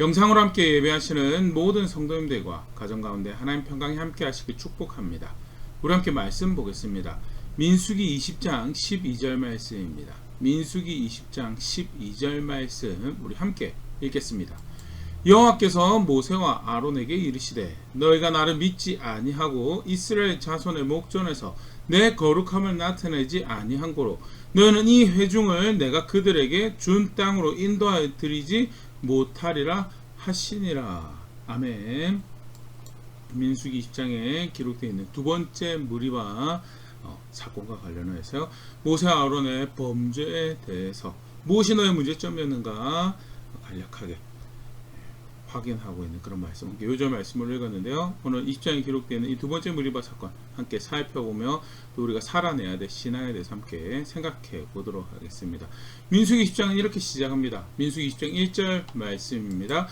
영상으로 함께 예배하시는 모든 성도님들과 가정 가운데 하나님 평강이 함께 하시길 축복합니다. 우리 함께 말씀 보겠습니다. 민수기 20장 12절 말씀입니다. 민수기 20장 12절 말씀 우리 함께 읽겠습니다. 여호와께서 모세와 아론에게 이르시되 너희가 나를 믿지 아니하고 이스라엘 자손의 목전에서 내 거룩함을 나타내지 아니한 고로 너희는 이 회중을 내가 그들에게 준 땅으로 인도하여 드리지 못하리라 하시니라. 아멘. 민수기 20장에 기록되어 있는 두 번째 무리바 사건과 관련해서 모세와 아론의 범죄에 대해서 무엇이 너의 문제점이었는가 간략하게 확인하고 있는 그런 말씀, 요절 말씀을 읽었는데요. 오늘 20장에 기록되어 있는 이 두 번째 무리바 사건 함께 살펴보며 또 우리가 살아내야 될 신앙에 대해서 함께 생각해 보도록 하겠습니다. 민수기 20장은 이렇게 시작합니다. 민수기 20장 1절 말씀입니다.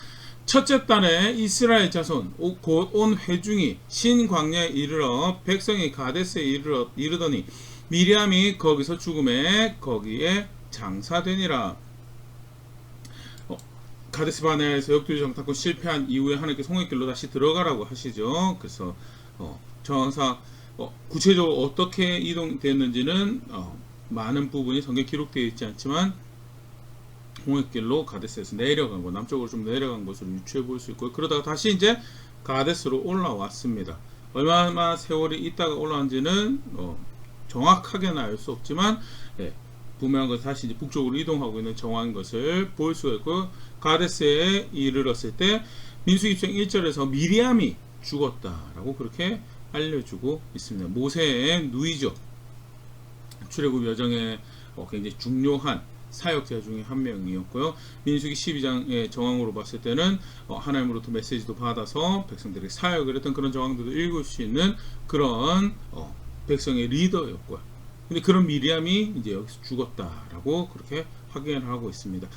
첫째 달에 이스라엘 자손 곧 온 회중이 신광야에 이르러 백성이 가데스에 이르더니 미리암이 거기서 죽음에 거기에 장사되니라. 가데스 바네아에서 역도주 정탐꾼 실패한 이후에 하나님께 홍해길로 다시 들어가라고 하시죠. 그래서 정황상 구체적으로 어떻게 이동됐는지는 많은 부분이 성경에 기록되어 있지 않지만 홍해길로 가데스에서 내려간 것, 남쪽으로 좀 내려간 것으로 유추해 볼 수 있고요. 그러다가 다시 이제 가데스로 올라왔습니다. 얼마나 세월이 있다가 올라왔는지는 정확하게는 알 수 없지만 분명한 것은 다시 이제 북쪽으로 이동하고 있는 정황인 것을 볼 수가 있고, 가데스에 이르렀을 때 민수기 20장 1절에서 미리암이 죽었다라고 그렇게 알려주고 있습니다. 모세의 누이죠. 출애굽 여정에 굉장히 중요한 사역자 중에 한 명이었고요. 민수기 12장의 정황으로 봤을 때는 하나님으로부터 메시지도 받아서 백성들에게 사역을 했던 그런 정황들도 읽을 수 있는 그런 백성의 리더였고요. 근데 그런 미리암이 이제 여기서 죽었다라고 그렇게 확인을 하고 있습니다.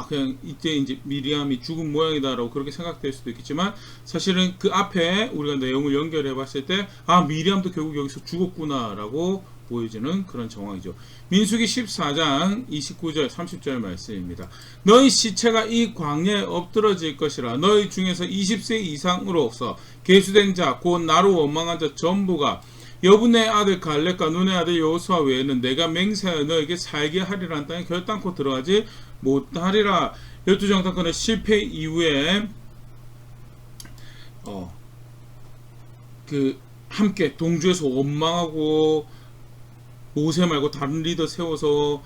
그냥 이때 이제 미리암이 죽은 모양이다라고 그렇게 생각될 수도 있겠지만, 사실은 그 앞에 우리가 내용을 연결해 봤을 때 미리암도 결국 여기서 죽었구나라고 보여지는 그런 정황이죠. 민수기 14장 29절 30절 말씀입니다. 너희 시체가 이 광야에 엎드러질 것이라. 너희 중에서 20세 이상으로서 계수된 자 곧 나로 원망한 자 전부가 여분의 아들 갈렙과 눈의 아들 여호수아 외에는 내가 맹세하여 너에게 살게 하리라는 땅에 결단코 들어가지 못하리라. 열두 정탐꾼의 실패 이후에 함께 동주에서 원망하고 모세 말고 다른 리더 세워서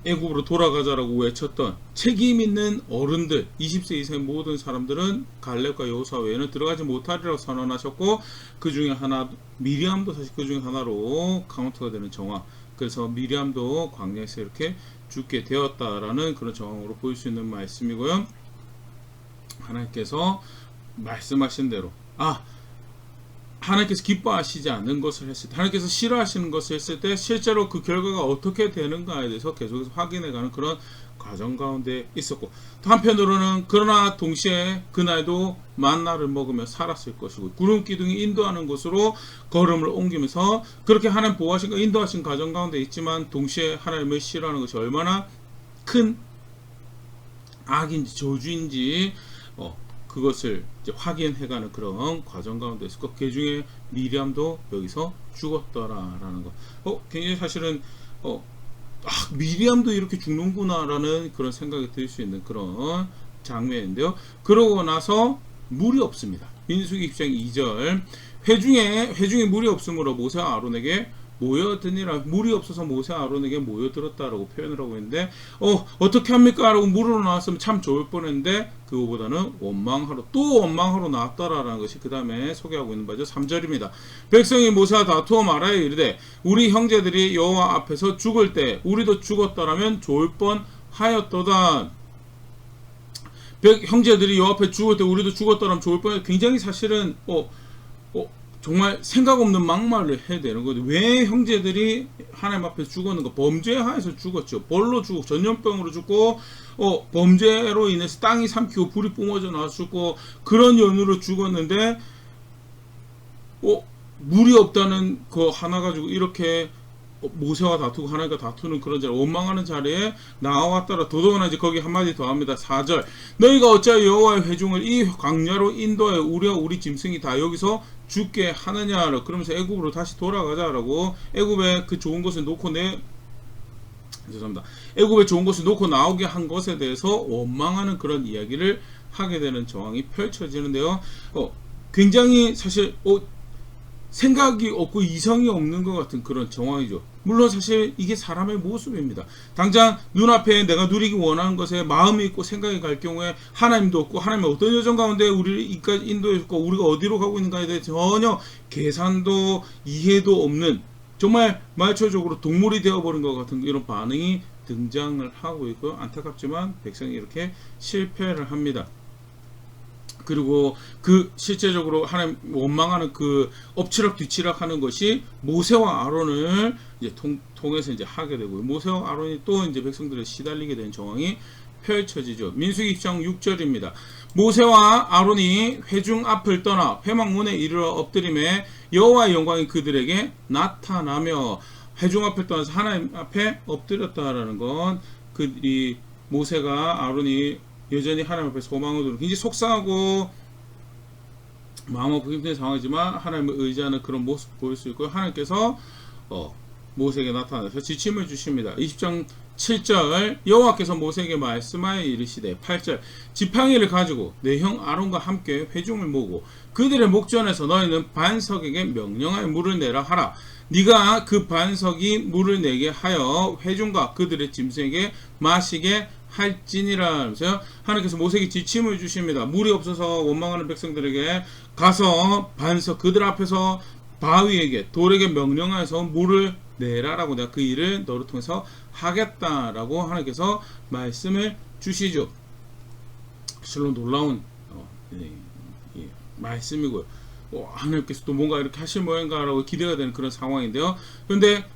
애굽으로 돌아가자라고 외쳤던 책임 있는 어른들 20세 이상의 모든 사람들은 갈렙과 여호수아 외에는 들어가지 못하리라고 선언하셨고, 그 중에 하나 미리암도 사실 그 중에 하나로 카운트가 되는 정황, 그래서 미리암도 광야에서 이렇게 죽게 되었다라는 그런 정황으로 보일 수 있는 말씀이고요. 하나님께서 말씀하신 대로 하나님께서 기뻐하시지 않는 것을 했을 때, 하나님께서 싫어하시는 것을 했을 때 실제로 그 결과가 어떻게 되는가에 대해서 계속해서 확인해가는 그런 과정 가운데 있었고, 또 한편으로는 그러나 동시에 그날도 만나를 먹으며 살았을 것이고, 구름 기둥이 인도하는 곳으로 걸음을 옮기면서 그렇게 하나님 보호하신 인도하신 과정 가운데 있지만, 동시에 하나님을 싫어하는 것이 얼마나 큰 악인지 저주인지 그것을 이제 확인해가는 그런 과정 가운데 있었고, 그 중에 미리암도 여기서 죽었더라라는 것. 굉장히 사실은 미리암도 이렇게 죽는구나라는 그런 생각이 들 수 있는 그런 장면인데요. 그러고 나서 물이 없습니다. 민수기 20장 2절 회중에 물이 없으므로 모세와 아론에게 모여드니라. 물이 없어서 모세와 아론에게 모여들었다라고 표현을 하고 있는데, 어떻게 합니까? 라고 물으러 나왔으면 참 좋을 뻔했는데, 그거보다는 원망하러 나왔다라는 것이 그 다음에 소개하고 있는 바죠. 3절입니다. 백성이 모세와 다투어 말하여 이르되 우리 형제들이 여호와 앞에서 죽을 때 우리도 죽었더라면 좋을 뻔하였도다. 형제들이 여호와 앞에 죽을 때 우리도 죽었더라면 좋을 뻔했다. 굉장히 사실은 정말 생각 없는 막말을 해야 되는 거죠. 왜 형제들이 하나님 앞에 죽었는가? 범죄하에서 죽었죠. 벌로 죽고 전염병으로 죽고 범죄로 인해서 땅이 삼키고 불이 뿜어져 나와서 죽고 그런 연유로 죽었는데 물이 없다는 거 하나 가지고 이렇게 모세와 다투고 하나님과 다투는 그런 자리, 원망하는 자리에 나왔더라. 더더구나 이제 거기 한마디 더 합니다. 4절. 너희가 어찌하여 여호와의 회중을 이 광야로 인도하여 우리와 우리 짐승이 다 여기서 죽게 하느냐. 그러면서 애굽으로 다시 돌아가자라고, 애굽에 그 좋은 것을 놓고 죄송합니다. 애굽에 좋은 것을 놓고 나오게 한 것에 대해서 원망하는 그런 이야기를 하게 되는 정황이 펼쳐지는데요. 굉장히 사실 생각이 없고 이성이 없는 것 같은 그런 정황이죠. 물론 사실 이게 사람의 모습입니다. 당장 눈앞에 내가 누리기 원하는 것에 마음이 있고 생각이 갈 경우에 하나님도 없고, 하나님의 어떤 여정 가운데 우리를 이까지 인도해줬고 우리가 어디로 가고 있는가에 대해 전혀 계산도 이해도 없는, 정말 말초적으로 동물이 되어버린 것 같은 이런 반응이 등장을 하고 있고요. 안타깝지만 백성이 이렇게 실패를 합니다. 그리고 그 실제적으로 하나님 원망하는 그 엎치락 뒤치락 하는 것이 모세와 아론을 이제 통해서 이제 하게 되고요. 모세와 아론이 또 이제 백성들에 시달리게 된 정황이 펼쳐지죠. 민수기 10장 6절입니다. 모세와 아론이 회중 앞을 떠나 회막문에 이르러 엎드림에 여호와의 영광이 그들에게 나타나며, 회중 앞을 떠나서 하나님 앞에 엎드렸다라는 건 이 모세가 아론이 여전히 하나님 앞에 소망을 두고 굉장히 속상하고 마음 아프기 힘든 상황이지만 하나님을 의지하는 그런 모습 보일 수 있고요. 하나님께서 모세에게 나타나서 지침을 주십니다. 20장 7절. 여호와께서 모세에게 말씀하여 이르시되, 8절. 지팡이를 가지고 내 형 아론과 함께 회중을 모으고 그들의 목전에서 너희는 반석에게 명령하여 물을 내라 하라. 네가 그 반석이 물을 내게 하여 회중과 그들의 짐승에게 마시게 할지니라 하면서요. 하나님께서 모세에게 지침을 주십니다. 물이 없어서 원망하는 백성들에게 가서 반석 그들 앞에서 바위에게 돌에게 명령하여서 물을 내라라고, 내가 그 일을 너를 통해서 하겠다라고 하나님께서 말씀을 주시죠. 실로 놀라운 말씀이고요. 하나님께서 또 뭔가 이렇게 하실 모양인가라고 기대가 되는 그런 상황인데요. 그런데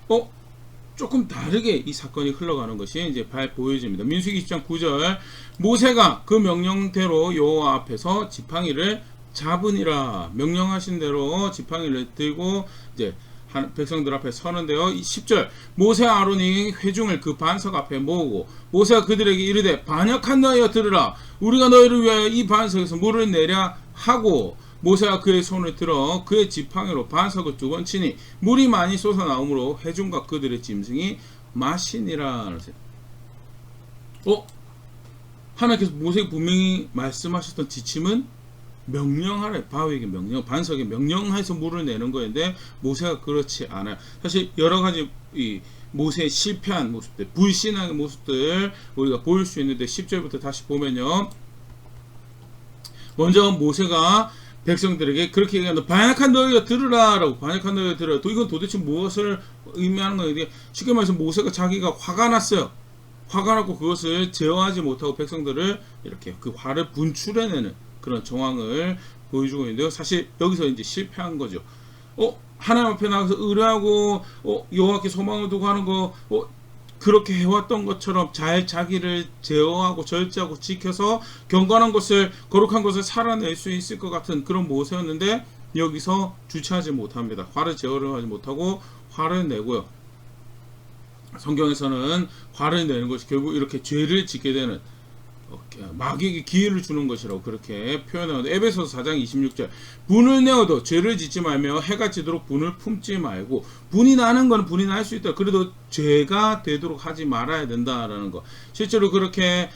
조금 다르게 이 사건이 흘러가는 것이 이제 보여집니다. 민수기 20장 9절. 모세가 그 명령대로 여호와 앞에서 지팡이를 잡으니라. 명령하신 대로 지팡이를 들고 이제 백성들 앞에 서는데요. 10절. 모세와 아론이 회중을 그 반석 앞에 모으고 모세가 그들에게 이르되, 반역한 너희여 들으라. 우리가 너희를 위하여 이 반석에서 물을 내려 하고, 모세가 그의 손을 들어 그의 지팡이로 반석을 2번 치니 물이 많이 솟아나오므로 회중과 그들의 짐승이 마시니라. 하나님께서 모세에게 분명히 말씀하셨던 지침은 명령하래. 바위에게 반석에 명령해서 물을 내는 거였는데 모세가 그렇지 않아요. 사실 여러 가지 이 모세의 실패한 모습들, 불신앙의 모습들 우리가 보일 수 있는데, 10절부터 다시 보면요. 먼저 모세가 백성들에게 그렇게 얘기한다. 반역한 너희가 들으라 라고. 반역한 너희가 들으라. 이건 도대체 무엇을 의미하는 거예요? 쉽게 말해서 모세가 자기가 화가 났어요. 화가 났고 그것을 제어하지 못하고 백성들을 이렇게 그 화를 분출해내는 그런 정황을 보여주고 있는데요. 사실 여기서 이제 실패한 거죠. 하나님 앞에 나가서 의뢰하고 여호와께 소망을 두고 하는 거 그렇게 해왔던 것처럼 잘 자기를 제어하고 절제하고 지켜서 경건한 것을, 거룩한 것을 살아낼 수 있을 것 같은 그런 모세였는데 여기서 주체하지 못합니다. 화를 제어를 하지 못하고 화를 내고요. 성경에서는 화를 내는 것이 결국 이렇게 죄를 짓게 되는, 마귀에게 기회를 주는 것이라고 그렇게 표현하는데, 에베소서 4장 26절. 분을 내어도 죄를 짓지 말며 해가 지도록 분을 품지 말고. 분이 나는 건 분이 날 수 있다. 그래도 죄가 되도록 하지 말아야 된다라는 거. 실제로 그렇게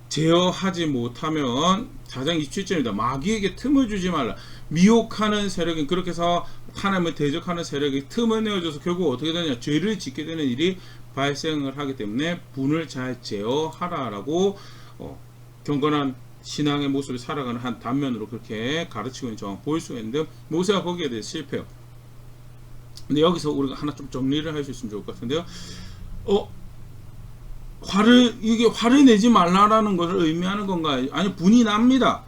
제어하지 못하면 4장 27절입니다. 마귀에게 틈을 주지 말라. 미혹하는 세력인, 그렇게 해서 하나님을 대적하는 세력이 틈을 내어줘서 결국 어떻게 되냐, 죄를 짓게 되는 일이 발생을 하기 때문에 분을 잘 제어하라라고 경건한 신앙의 모습을 살아가는 한 단면으로 그렇게 가르치고 있는 정황 보일 수가 있는데, 모세가 거기에 대해 실패해요. 근데 여기서 우리가 하나 좀 정리를 할 수 있으면 좋을 것 같은데요. 화를 내지 말라라는 것을 의미하는 건가요? 아니, 분이 납니다.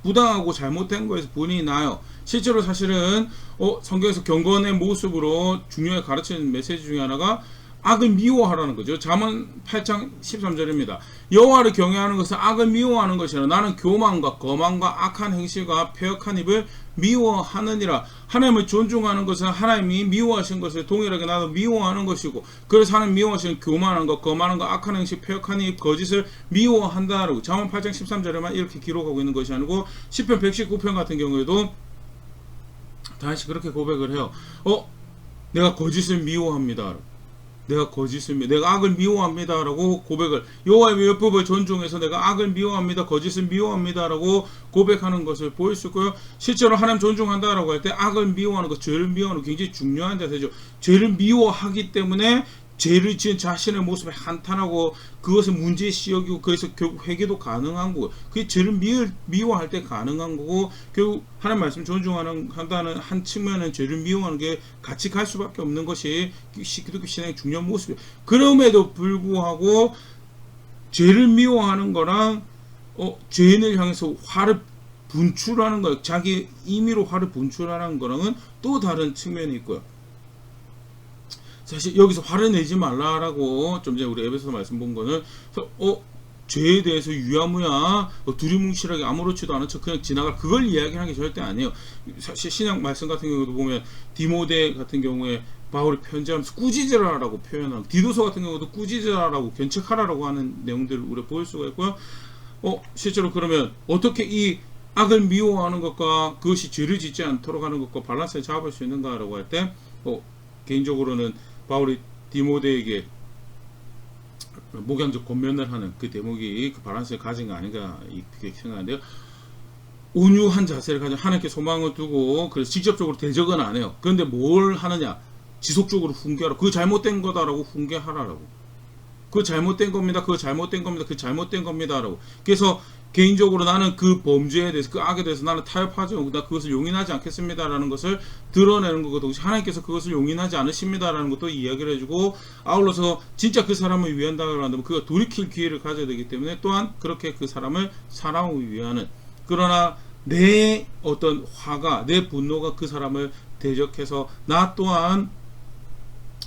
부당하고 잘못된 거에서 분이 나요. 실제로 사실은 성경에서 경건의 모습으로 중요하게 가르치는 메시지 중에 하나가 악을 미워하라는 거죠. 잠언 8장 13절입니다. 여호와를 경외하는 것은 악을 미워하는 것이라. 나는 교만과 거만과 악한 행실과 패역한 입을 미워하느니라. 하나님을 존중하는 것은 하나님이 미워하신 것을 동일하게 나도 미워하는 것이고, 그래서 하나님 미워하시는 교만한 것, 거만한 것, 악한 행실, 패역한 입, 거짓을 미워한다라고 잠언 8장 13절에만 이렇게 기록하고 있는 것이 아니고 시편 119편 같은 경우에도 다시 그렇게 고백을 해요. 내가 거짓을 미워합니다. 내가 악을 미워합니다라고 고백을, 여호와의 율법을 존중해서 내가 악을 미워합니다, 거짓을 미워합니다라고 고백하는 것을 보일 수 있고요. 실제로 하나님 존중한다라고 할 때 악을 미워하는 것, 죄를 미워하는 것 굉장히 중요한 자세죠. 죄를 미워하기 때문에 죄를 지은 자신의 모습에 한탄하고 그것을 문제시 여기고, 그래서 결국 회개도 가능한 거고, 그게 죄를 미워할 때 가능한 거고, 결국 하나님 말씀 존중한다는 한 측면은 죄를 미워하는 게 같이 갈 수밖에 없는 것이 기독교 신앙의 중요한 모습이에요. 그럼에도 불구하고 죄를 미워하는 거랑 죄인을 향해서 화를 분출하는 거, 자기 임의로 화를 분출하는 거랑은 또 다른 측면이 있고요. 사실 여기서 화를 내지 말라라고 좀 전에 우리 에베소서 말씀 본 거는 죄에 대해서 유야무야 두리뭉실하게 아무렇지도 않은 척 그냥 지나갈, 그걸 이야기하는 게 절대 아니에요. 사실 신약 말씀 같은 경우도 보면 디모데 같은 경우에 바울이 편지하면서 꾸짖으라라고 표현하고, 디도서 같은 경우도 꾸짖으라라고 견책하라라고 하는 내용들을 우리가 볼 수가 있고요. 실제로 그러면 어떻게 이 악을 미워하는 것과 그것이 죄를 짓지 않도록 하는 것과 밸런스를 잡을 수 있는가라고 할 때 개인적으로는 바울이 디모데에게 목양적 권면을 하는 그 대목이 그 밸런스를 가진 거 아닌가 이렇게 생각하는데요. 온유한 자세를 가지고 하나님께 소망을 두고, 그래서 직접적으로 대적은 안 해요. 그런데 뭘 하느냐, 지속적으로 훈계하라. 그거 잘못된 거다라고 훈계하라라고. 그거 잘못된 겁니다. 그거 잘못된 겁니다. 그거 잘못된 겁니다라고. 그래서 개인적으로 나는 그 범죄에 대해서, 그 악에 대해서 나는 타협하지 않고 나 그것을 용인하지 않겠습니다라는 것을 드러내는 것과 동시에 하나님께서 그것을 용인하지 않으십니다라는 것도 이야기를 해주고, 아울러서 진짜 그 사람을 위한다고 한다면 그가 돌이킬 기회를 가져야 되기 때문에 또한 그렇게 그 사람을 사랑하기 위하는, 그러나 내 어떤 화가, 내 분노가 그 사람을 대적해서 나 또한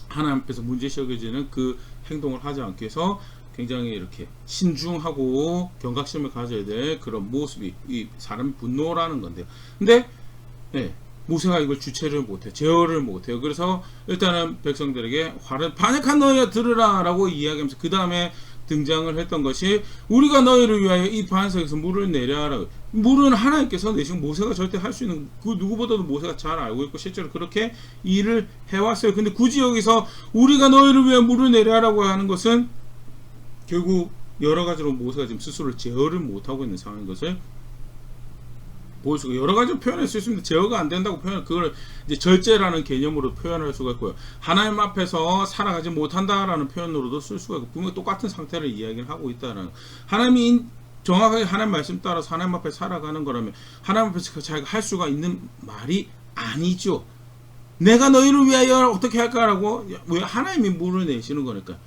하나님 앞에서 문제시 여겨지는 그 행동을 하지 않기 위해서 굉장히 이렇게 신중하고 경각심을 가져야 될 그런 모습이 이 사람의 분노라는 건데요. 근데 모세가 이걸 주체를 못해요. 제어를 못해요. 그래서 일단은 백성들에게 화를, 반역한 너희야 들으라 라고 이야기하면서 그 다음에 등장을 했던 것이, 우리가 너희를 위하여 이 반석에서 물을 내려라. 물은 하나님께서 내시고 모세가 절대 할 수 있는, 그 누구보다도 모세가 잘 알고 있고 실제로 그렇게 일을 해왔어요. 근데 굳이 여기서 우리가 너희를 위해 물을 내려라고 하는 것은 결국 여러 가지로 모세가 지금 스스로를 제어를 못하고 있는 상황인 것을 볼 수가, 여러 가지 표현할 수 있습니다. 제어가 안 된다고 그걸 이제 절제라는 개념으로 표현할 수가 있고요. 하나님 앞에서 살아가지 못한다라는 표현으로도 쓸 수가 있고, 분명히 똑같은 상태를 이야기를 하고 있다는, 하나님이 정확하게 하나님 말씀 따라서 하나님 앞에 살아가는 거라면 하나님 앞에서 자기가 할 수가 있는 말이 아니죠. 내가 너희를 위하여 어떻게 할까라고, 왜 하나님이 물을 내시는 거니까.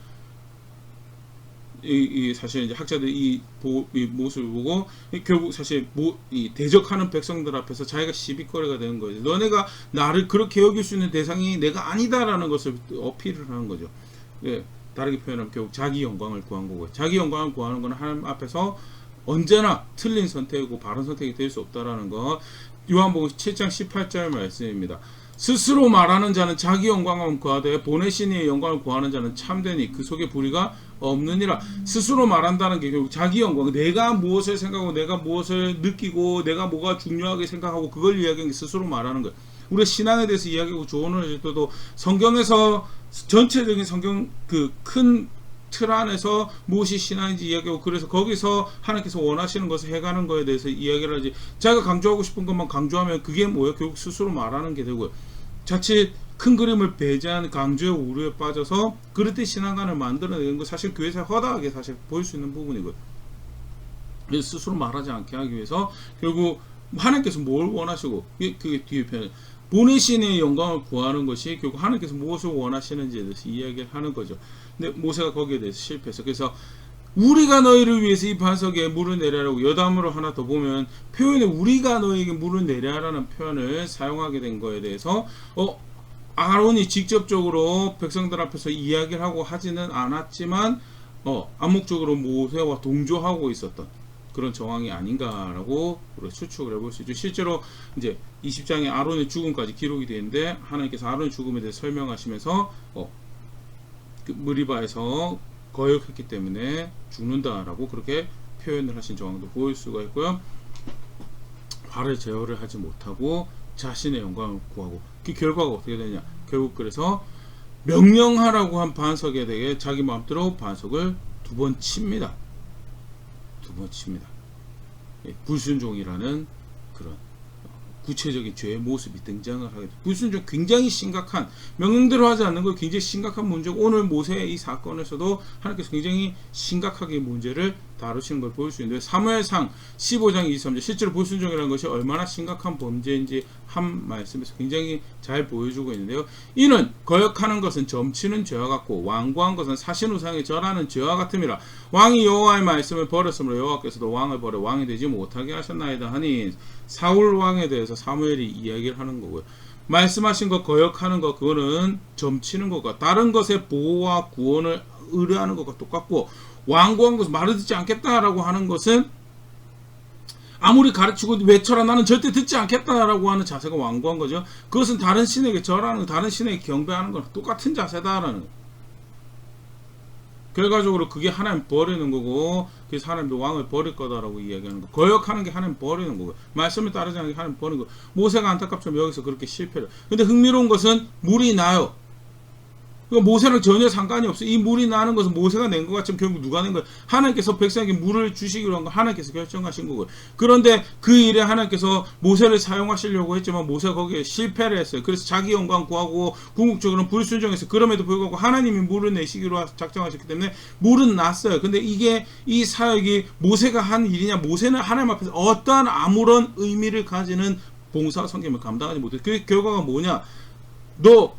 사실 이제 학자들이 이 모습을 보고 결국 사실 이 대적하는 백성들 앞에서 자기가 시비거리가 되는 거죠. 너네가 나를 그렇게 여길 수 있는 대상이 내가 아니다라는 것을 어필을 하는 거죠. 다르게 표현하면 결국 자기 영광을 구한 거고요. 자기 영광을 구하는 것은 하나님 앞에서 언제나 틀린 선택이고 바른 선택이 될 수 없다라는 거, 요한복음 7장 18절 말씀입니다. 스스로 말하는 자는 자기 영광을 구하되 보내신 이의 영광을 구하는 자는 참되니 그 속에 불의가 없느니라. 스스로 말한다는 게 결국 자기 영광, 내가 무엇을 생각하고 내가 무엇을 느끼고 내가 뭐가 중요하게 생각하고 그걸 이야기하는 게 스스로 말하는 거예요. 우리가 신앙에 대해서 이야기하고 조언을 해줄 때도 성경에서 전체적인 성경 그 큰 틀 안에서 무엇이 신앙인지 이야기하고, 그래서 거기서 하나님께서 원하시는 것을 해가는 거에 대해서 이야기를 하지, 자기가 강조하고 싶은 것만 강조하면 그게 뭐예요? 결국 스스로 말하는 게 되고요. 자칫 큰 그림을 배제한 강조의 오류에 빠져서 그릇된 신앙관을 만들어내는 거, 사실 교회에서 허다하게 사실 보일 수 있는 부분이고요. 스스로 말하지 않게 하기 위해서 결국 하나님께서 뭘 원하시고, 그게 뒤에 편에 보내신의 영광을 구하는 것이 결국 하나님께서 무엇을 원하시는지에 대해서 이야기를 하는 거죠. 근데 모세가 거기에 대해서 실패했어. 그래서 우리가 너희를 위해서 이 반석에 물을 내려라고 여담으로 하나 더 보면 표현에 우리가 너희에게 물을 내려라는 표현을 사용하게 된 거에 대해서 아론이 직접적으로 백성들 앞에서 이야기를 하고 하지는 않았지만 암묵적으로 모세와 동조하고 있었던 그런 정황이 아닌가라고 우리가 추측을 해볼 수 있죠. 실제로 이제 20장에 아론의 죽음까지 기록이 되는데 하나님께서 아론의 죽음에 대해 설명하시면서 그 무리바에서 거역했기 때문에 죽는다라고 그렇게 표현을 하신 정황도 보일 수가 있고요. 화를 제어를 하지 못하고 자신의 영광을 구하고 그 결과가 어떻게 되냐, 결국 그래서 명령하라고 한 반석에 대해 자기 마음대로 반석을 2번 칩니다. 2번 칩니다. 불순종이라는 그런 구체적인 죄의 모습이 등장을 하게 됩니다. 불순종 굉장히 심각한, 명령대로 하지 않는 거 굉장히 심각한 문제고, 오늘 모세의 이 사건에서도 하나님께서 굉장히 심각하게 문제를 다루시는 걸 볼 수 있는데, 사무엘상 15장 23절 실제로 불순종이라는 것이 얼마나 심각한 범죄인지 한 말씀에서 굉장히 잘 보여주고 있는데요. 이는 거역하는 것은 점치는 죄와 같고 완고한 것은 사신 우상에 절하는 죄와 같음이라. 왕이 여호와의 말씀을 버렸으므로 여호와께서도 왕을 버려 왕이 되지 못하게 하셨나이다 하니, 사울 왕에 대해서 사무엘이 이야기를 하는 거고요. 말씀하신 것 거역하는 것, 그거는 점치는 것과 다른 것의 보호와 구원을 의뢰하는 것과 똑같고, 완고한 것은 말을 듣지 않겠다라고 하는 것은 아무리 가르치고 외쳐라 나는 절대 듣지 않겠다라고 하는 자세가 완고한 거죠. 그것은 다른 신에게 절하는, 다른 신에게 경배하는 거랑 똑같은 자세다라는 거예요. 결과적으로 그게 하나님 버리는 거고, 그래서 하나님도 왕을 버릴 거다라고 이야기하는 거. 거역하는 게 하나님 버리는 거고요. 말씀에 따르지 않는 게 하나님 버리는 거예요. 모세가 안타깝지만 여기서 그렇게 실패를. 근데 흥미로운 것은 물이 나요. 모세는 전혀 상관이 없어요. 이 물이 나는 것은 모세가 낸 것 같지만 결국 누가 낸 거예요? 하나님께서 백성에게 물을 주시기로 한 거 하나님께서 결정하신 거고요. 그런데 그 일에 하나님께서 모세를 사용하시려고 했지만 모세가 거기에 실패를 했어요. 그래서 자기 영광 구하고 궁극적으로는 불순종해서, 그럼에도 불구하고 하나님이 물을 내시기로 작정하셨기 때문에 물은 났어요. 근데 이게 이 사역이 모세가 한 일이냐, 모세는 하나님 앞에서 어떠한 아무런 의미를 가지는 봉사와 섬김을 감당하지 못해요. 그 결과가 뭐냐? 너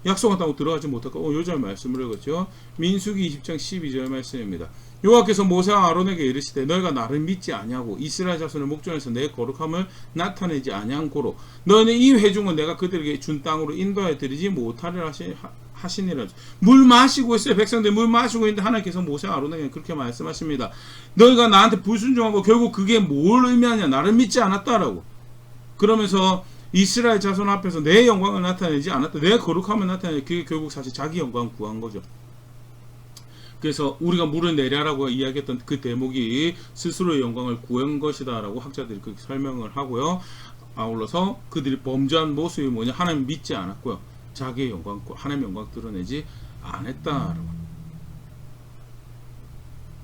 약속한 땅으로 들어가지 못할까? 요절 말씀을 읽었죠. 민수기 20장 12절 말씀입니다. 여호와께서 모세와 아론에게 이르시되 너희가 나를 믿지 아니하고 이스라엘 자손의 목전에서 내 거룩함을 나타내지 아니한 고로 너희는 이 회중은 내가 그들에게 준 땅으로 인도하여 드리지 못하리라 하시니라. 물 마시고 있어요. 백성들 물 마시고 있는데 하나님께서 모세와 아론에게 그렇게 말씀하십니다. 너희가 나한테 불순종하고 결국 그게 뭘 의미하냐? 나를 믿지 않았다라고. 그러면서 이스라엘 자손 앞에서 내 영광을 나타내지 않았다, 내 거룩함을 나타내지, 그게 결국 사실 자기 영광을 구한 거죠. 그래서 우리가 물을 내려라고 이야기했던 그 대목이 스스로의 영광을 구한 것이다 라고 학자들이 그렇게 설명을 하고요. 아울러서 그들이 범죄한 모습이 뭐냐? 하나님 믿지 않았고요, 자기의 영광, 하나님의 영광 드러내지 않았다라고.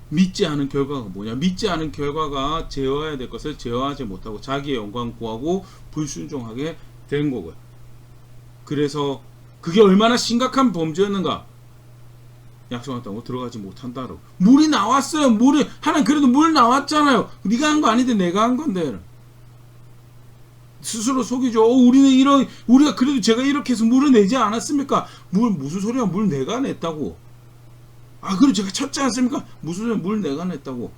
믿지 않은 결과가 뭐냐? 믿지 않은 결과가 제어해야 될 것을 제어하지 못하고 자기의 영광 구하고 불순종하게 된 거고요. 그래서 그게 얼마나 심각한 범죄였는가? 약속한 땅으로 들어가지 못한다로. 물이 나왔어요. 물이, 하나님 그래도 물 나왔잖아요. 네가 한 거 아닌데 내가 한 건데. 스스로 속이죠. 우리가 그래도 제가 이렇게 해서 물을 내지 않았습니까? 물 무슨 소리야? 물 내가 냈다고. 그럼 제가 쳤지 않습니까? 무슨 소리야? 물 내가 냈다고.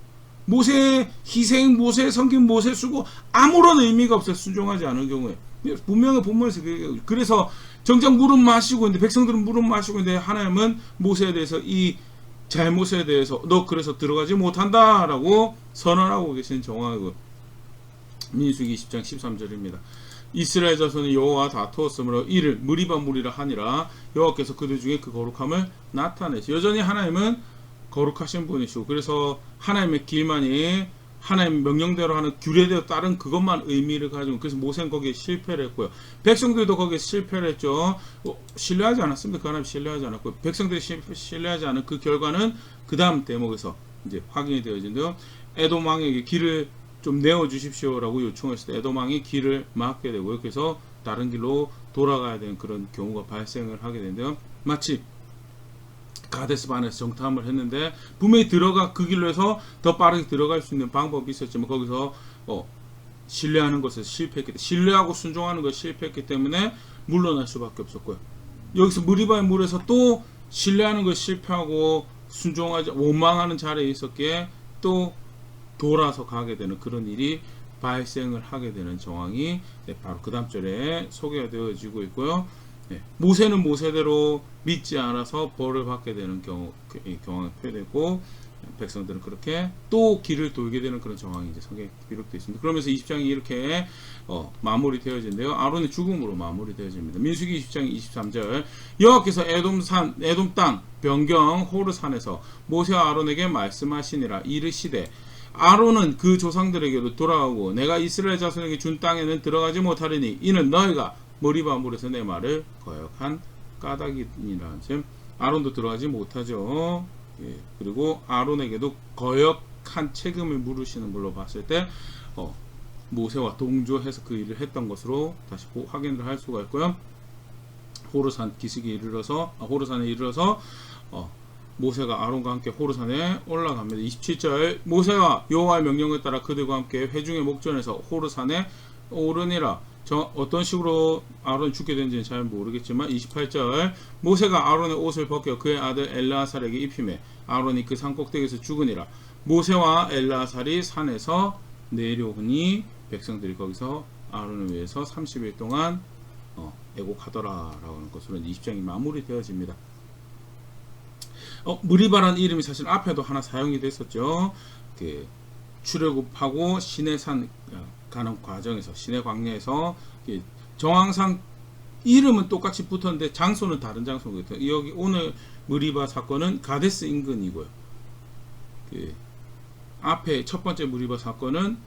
모세의 희생, 모세의 섬김, 모세의 수고 아무런 의미가 없어요. 순종하지 않은 경우에. 분명히 본문에서 그래서 정작 물은 마시고 있는데, 백성들은 물은 마시고 있는데 하나님은 모세에 대해서 이 잘못에 대해서 너 그래서 들어가지 못한다라고 선언하고 계신 정황이고, 민수기 20장 13절입니다. 이스라엘 자손이 여호와와 다투었으므로 이를 무리바 무리라 하니라. 여호와께서 그들 중에 그 거룩함을 나타내시. 여전히 하나님은 거룩하신 분이시고, 그래서 하나님의 길만이 하나님 명령대로 하는 규례대로 따른 그것만 의미를 가지고, 그래서 모세는 거기에 실패를 했고요. 백성들도 거기에 실패를 했죠. 신뢰하지 않았습니다. 그 하나님 신뢰하지 않았고요. 백성들이 신뢰하지 않은 그 결과는 그 다음 대목에서 이제 확인이 되어진대요. 에돔 왕에게 길을 좀 내어주십시오라고 요청했을 때 에돔 왕이 길을 막게 되고요. 그래서 다른 길로 돌아가야 되는 그런 경우가 발생을 하게 되는데요. 마치 가데스 바네에서 정탐을 했는데 분명히 그 길로 해서 더 빠르게 들어갈 수 있는 방법이 있었지만 거기서 신뢰하는 것에 실패했기 때문에, 신뢰하고 순종하는 것에 실패했기 때문에 물러날 수밖에 없었고요. 여기서 무리바의 물에서 또 신뢰하는 것에 실패하고 순종하지 원망하는 자리에 있었기에 또 돌아서 가게 되는 그런 일이 발생을 하게 되는 정황이 바로 그 다음 절에 소개가 되어지고 있고요. 모세는 모세대로 믿지 않아서 벌을 받게 되는 경황이 표현되고, 백성들은 그렇게 또 길을 돌게 되는 그런 정황이 이제 성경에 기록되어 있습니다. 그러면서 20장이 이렇게 마무리 되어진대요. 아론의 죽음으로 마무리 되어집니다. 민수기 20장 23절, 여호와께서 에돔 땅 변경 호르산에서 모세와 아론에게 말씀하시니라. 이르시되 아론은 그 조상들에게도 돌아가고 내가 이스라엘 자손에게 준 땅에는 들어가지 못하리니 이는 너희가 머리바 물에서 내 말을 거역한 까닭이니라. 지금 아론도 들어가지 못하죠. 그리고 아론에게도 거역한 책임을 물으시는 걸로 봤을 때 모세와 동조해서 그 일을 했던 것으로 다시 확인을 할 수가 있고요. 호르산 기슭에 이르러서 호르산에 이르러서 모세가 아론과 함께 호르산에 올라갑니다. 27절, 모세가 여호와의 명령에 따라 그들과 함께 회중의 목전에서 호르산에 오르니라. 어떤 식으로 아론이 죽게 된지는 잘 모르겠지만 28절, 모세가 아론의 옷을 벗겨 그의 아들 엘르아살에게 입히매 아론이 그 산 꼭대기에서 죽으니라. 모세와 엘르아살이 산에서 내려오니 백성들이 거기서 아론을 위해서 30일 동안 애곡하더라 라고 하는 것으로 20장이 마무리되어집니다. 무리바라는 이름이 사실 앞에도 하나 사용이 됐었죠. 출애굽하고 시내산 가는 과정에서, 시내 광야에서 정황상 이름은 똑같이 붙었는데 장소는 다른 장소거든요. 여기 오늘 무리바 사건은 가데스 인근이고요. 앞에 첫 번째 무리바 사건은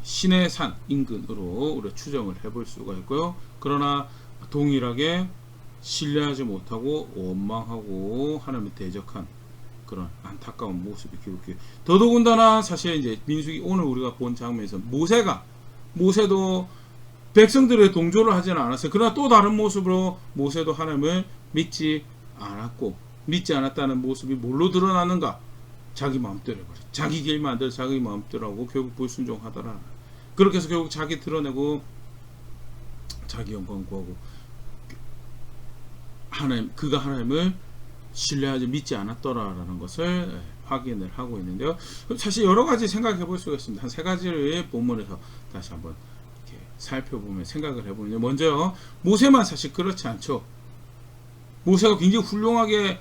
시내산 인근으로 우리가 추정을 해볼 수가 있고요. 그러나 동일하게 신뢰하지 못하고 원망하고 하나님을 대적한 그런 안타까운 모습이 기록돼요. 더더군다나 사실 이제 민수기 오늘 우리가 본 장면에서 모세도 백성들의 동조를 하지는 않았어요. 그러나 또 다른 모습으로 모세도 하나님을 믿지 않았고, 믿지 않았다는 모습이 뭘로 드러나는가? 자기 마음대로 해버려. 자기 길만 안 들어 자기 마음대로 하고 결국 불순종하더라. 그렇게 해서 결국 자기 드러내고 자기 영광 구하고 그가 하나님을 신뢰하지 믿지 않았더라라는 것을 확인을 하고 있는데요. 사실 여러 가지 생각해 볼 수가 있습니다. 한 세 가지를 본문에서 다시 한번 이렇게 살펴보면 생각을 해보면, 먼저요, 모세만 사실 그렇지 않죠. 모세가 굉장히 훌륭하게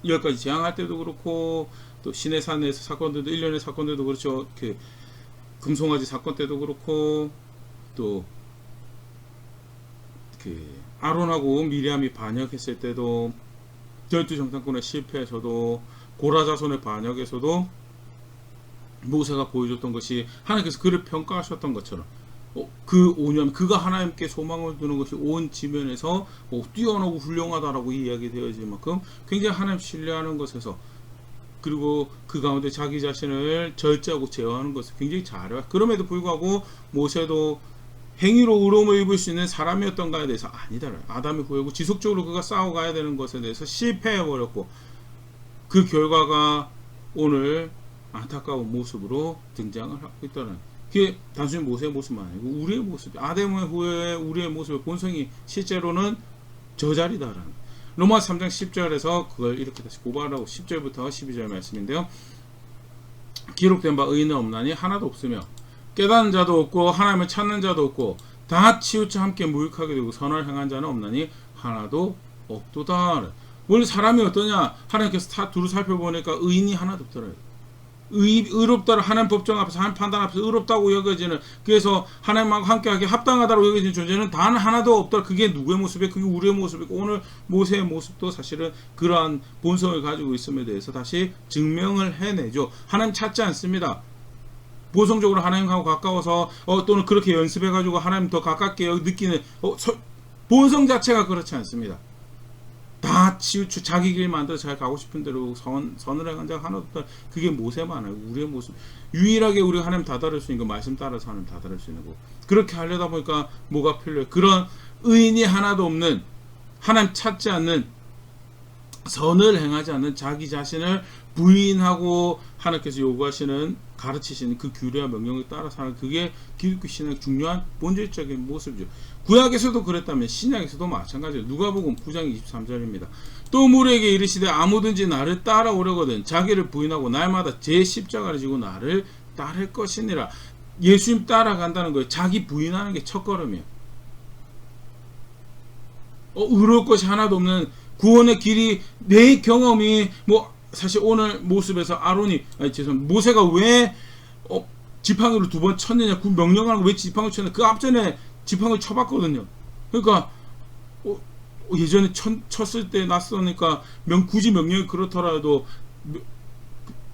10가지 재앙할 때도 그렇고, 또 시내산에서 사건들도, 일련의 사건들도 그렇죠. 금송아지 사건 때도 그렇고, 또 아론하고 미리암이 반역했을 때도, 열두 정탐꾼의 실패에서도, 고라 자손의 반역에서도 모세가 보여줬던 것이 하나님께서 그를 평가하셨던 것처럼 그 5년 그가 하나님께 소망을 두는 것이 온 지면에서 뛰어나고 훌륭하다라고 이야기되어질 만큼 굉장히 하나님 신뢰하는 것에서, 그리고 그 가운데 자기 자신을 절제하고 제어하는 것을 굉장히 잘해요. 그럼에도 불구하고 모세도 행위로 의로움을 입을 수 있는 사람이었던가에 대해서 아니다. 아담의 후예고 지속적으로 그가 싸워가야 되는 것에 대해서 실패해버렸고, 그 결과가 오늘 안타까운 모습으로 등장을 하고 있다는, 그게 단순히 모세의 모습만 아니고 우리의 모습, 아담의 후예 우리의 모습의 본성이 실제로는 저 자리다라는, 로마서 3장 10절에서 그걸 이렇게 다시 고발하고 10절부터 12절 말씀인데요. 기록된 바 의인은 없나니 하나도 없으며 깨닫는 자도 없고 하나님을 찾는 자도 없고 다 치우쳐 함께 무익하게 되고 선을 행한 자는 없나니 하나도 없도다. 원래 사람이 어떠냐, 하나님께서 두루 살펴보니까 의인이 하나도 없더라고요. 의롭다를 하나님 법정 앞에서, 하나님 판단 앞에서 의롭다고 여겨지는, 그래서 하나님하고 함께하기 합당하다고 여겨지는 존재는 단 하나도 없더라. 그게 누구의 모습이에요? 그게 우리의 모습이고, 오늘 모세의 모습도 사실은 그러한 본성을 가지고 있음에 대해서 다시 증명을 해내죠. 하나님 찾지 않습니다. 보성적으로 하나님하고 가까워서 또는 그렇게 연습해가지고 하나님 더 가깝게 느끼는 본성 자체가 그렇지 않습니다. 다 치우쳐 자기 길 만들어 잘 가고 싶은 대로 선을 행한 자가 하나도 없다. 그게 모세만 알고 우리의 모습, 유일하게 우리가 하나님 다다를 수 있는 거, 말씀 따라서 하나님 다다를 수 있는 거. 그렇게 하려다 보니까 뭐가 필요해? 그런 의인이 하나도 없는, 하나님 찾지 않는, 선을 행하지 않는 자기 자신을 부인하고 하나님께서 요구하시는, 가르치시는 그 규례와 명령에 따라 사는, 그게 기독교 신앙의 중요한 본질적인 모습이죠. 구약에서도 그랬다면 신약에서도 마찬가지예요. 누가복음 9장 23절입니다. 또 무리에게 이르시되 아무든지 나를 따라오려거든 자기를 부인하고 날마다 제 십자가를 지고 나를 따를 것이니라. 예수님 따라간다는 거예요. 자기 부인하는 게 첫걸음이에요. 의로울 것이 하나도 없는 구원의 길이 내 경험이 뭐 사실 오늘 모습에서 아론이 모세가 왜 지팡이를 2번 쳤느냐 그 명령하는 거 왜 지팡이 쳤느냐 그 앞전에 지팡이 쳐봤거든요. 그러니까 예전에 쳤을 때 낯서니까 굳이 명령이 그렇더라도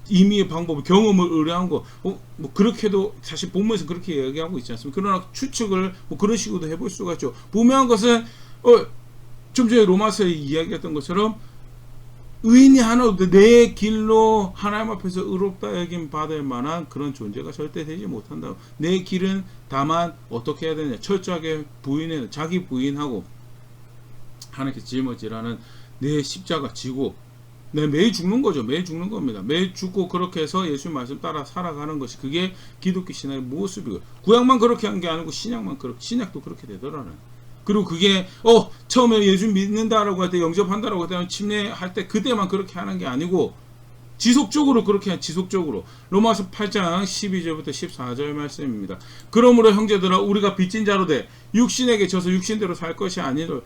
임의의 방법, 경험을 의뢰한 거, 뭐 그렇게도 사실 본문에서 그렇게 얘기하고 있지 않습니까? 그러나 추측을 뭐 그런 식으로도 해볼 수가 있죠. 분명한 것은 좀 전에 로마서에 이야기했던 것처럼 의인이 하나 없는데 내 길로 하나님 앞에서 의롭다 여김 받을 만한 그런 존재가 절대 되지 못한다. 내 길은 다만 어떻게 해야 되냐? 철저하게 부인해 자기 부인하고 하나님께 짊어지라는 내 십자가 지고 매일 죽는 거죠. 매일 죽는 겁니다. 매일 죽고 그렇게 해서 예수님 말씀 따라 살아가는 것이 그게 기독교 신앙의 모습이고 구약만 그렇게 한 게 아니고 신약도 그렇게 되더라는. 그리고 그게 처음에 예수 믿는다라고 할 때 영접한다라고 할 때 침례할 때 그때만 그렇게 하는 게 아니고 지속적으로 그렇게 지속적으로 로마서 8장 12절부터 14절 말씀입니다. 그러므로 형제들아 우리가 빚진 자로 돼 육신에게 져서 육신대로 살 것이 아니라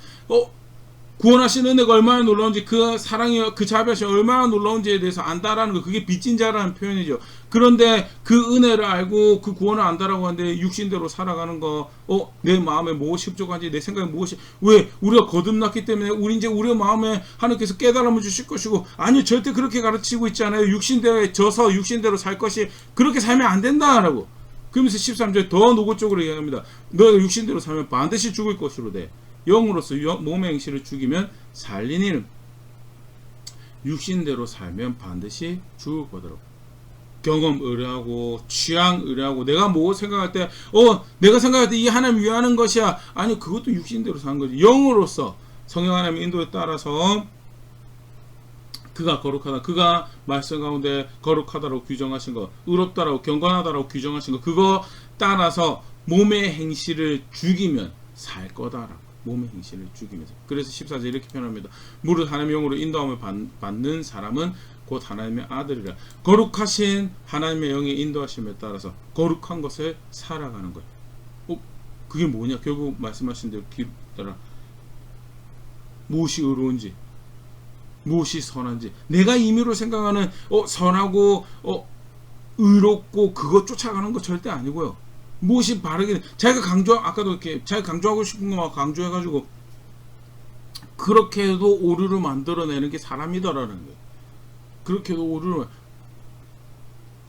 구원하신 은혜가 얼마나 놀라운지 그 사랑이 그 자비하심이 얼마나 놀라운지에 대해서 안다라는 거 그게 빚진 자라는 표현이죠. 그런데 그 은혜를 알고 그 구원을 안다라고 하는데 육신대로 살아가는 거 내 마음에 무엇이 흡족한지 내 생각에 무엇이 왜 우리가 거듭났기 때문에 우리 마음에 하나님께서 깨달음을 주실 것이고 아니요 절대 그렇게 가르치고 있지 않아요. 육신대로에 져서 육신대로 살 것이 그렇게 살면 안 된다라고. 그러면서 13절 더 노골적으로 얘기합니다. 너가 육신대로 살면 반드시 죽을 것으로 돼. 영으로서 몸의 행실을 죽이면 살리니는 육신대로 살면 반드시 죽을 거더라고. 경험 의뢰하고 취향 의뢰하고 내가 뭐 생각할 때 내가 생각할 때 이 하나님 위하는 것이야. 아니 그것도 육신대로 사는 거지. 영으로서 성령 하나님의 인도에 따라서 그가 거룩하다. 그가 말씀 가운데 거룩하다라고 규정하신 거 의롭다라고 경건하다라고 규정하신 거 그거 따라서 몸의 행실을 죽이면 살 거다라고. 몸의 행실을 죽이면서. 그래서 14절 이렇게 표현합니다. 무릇 하나님의 영으로 인도함을 받는 사람은 곧 하나님의 아들이라. 거룩하신 하나님의 영의 인도하심에 따라서 거룩한 것을 살아가는 거예요. 그게 뭐냐? 결국 말씀하신 대로 따라 무엇이 의로운지 무엇이 선한지 내가 임의로 생각하는 선하고 의롭고 그거 쫓아가는 거 절대 아니고요. 무엇이 바르게 자기가 아까도 이렇게 자기가 강조하고 싶은 것만 강조해가지고 그렇게 해도 오류를 만들어내는 게 사람이다라는 거예요. 그렇게 해도 오류를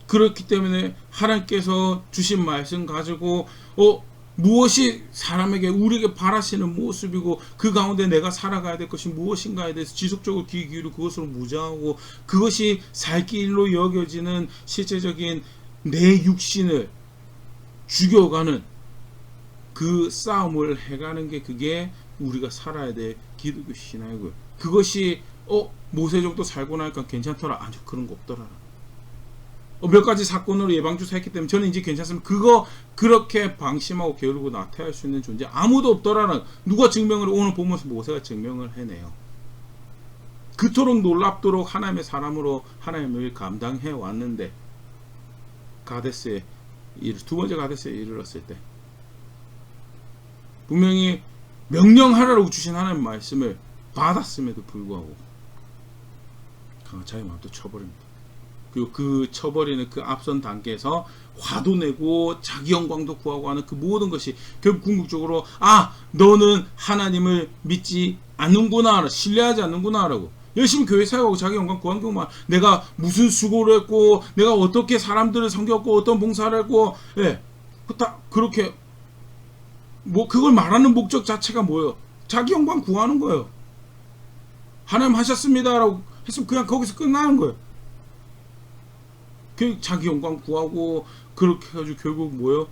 그렇기 때문에 하나님께서 주신 말씀 가지고 무엇이 사람에게 우리에게 바라시는 모습이고 그 가운데 내가 살아가야 될 것이 무엇인가에 대해서 지속적으로 귀 기울이고 그것으로 무장하고 그것이 살 길로 여겨지는 실제적인 내 육신을 죽여가는 그 싸움을 해가는 게 그게 우리가 살아야 될 기독교 신앙이고요. 그것이 모세 정도 살고 나니까 괜찮더라. 아니요 그런 거 없더라. 몇 가지 사건으로 예방주사 했기 때문에 저는 이제 괜찮습니다. 그거 그렇게 방심하고 게으르고 나태할 수 있는 존재 아무도 없더라는 누가 증명을 오늘 보면서 모세가 증명을 해내요. 그토록 놀랍도록 하나님의 사람으로 하나님을 감당해 왔는데 가데스에 두 번째 가데스에 이르렀을 때 분명히 명령하라고 주신 하나님의 말씀을 받았음에도 불구하고 자기 마음도 쳐버립니다. 그리고 그 쳐버리는 그 앞선 단계에서 화도 내고 자기 영광도 구하고 하는 그 모든 것이 결국 궁극적으로 너는 하나님을 믿지 않는구나, 신뢰하지 않는구나 라고 열심히 교회 사역하고 자기 영광 구한 경우만 내가 무슨 수고를 했고 내가 어떻게 사람들을 섬겼고 어떤 봉사를 했고 다 그렇게 그걸 말하는 목적 자체가 뭐예요? 자기 영광 구하는 거예요. 하나님 하셨습니다 라고 했으면 그냥 거기서 끝나는 거예요. 자기 영광 구하고 그렇게 해가지고 결국 뭐예요?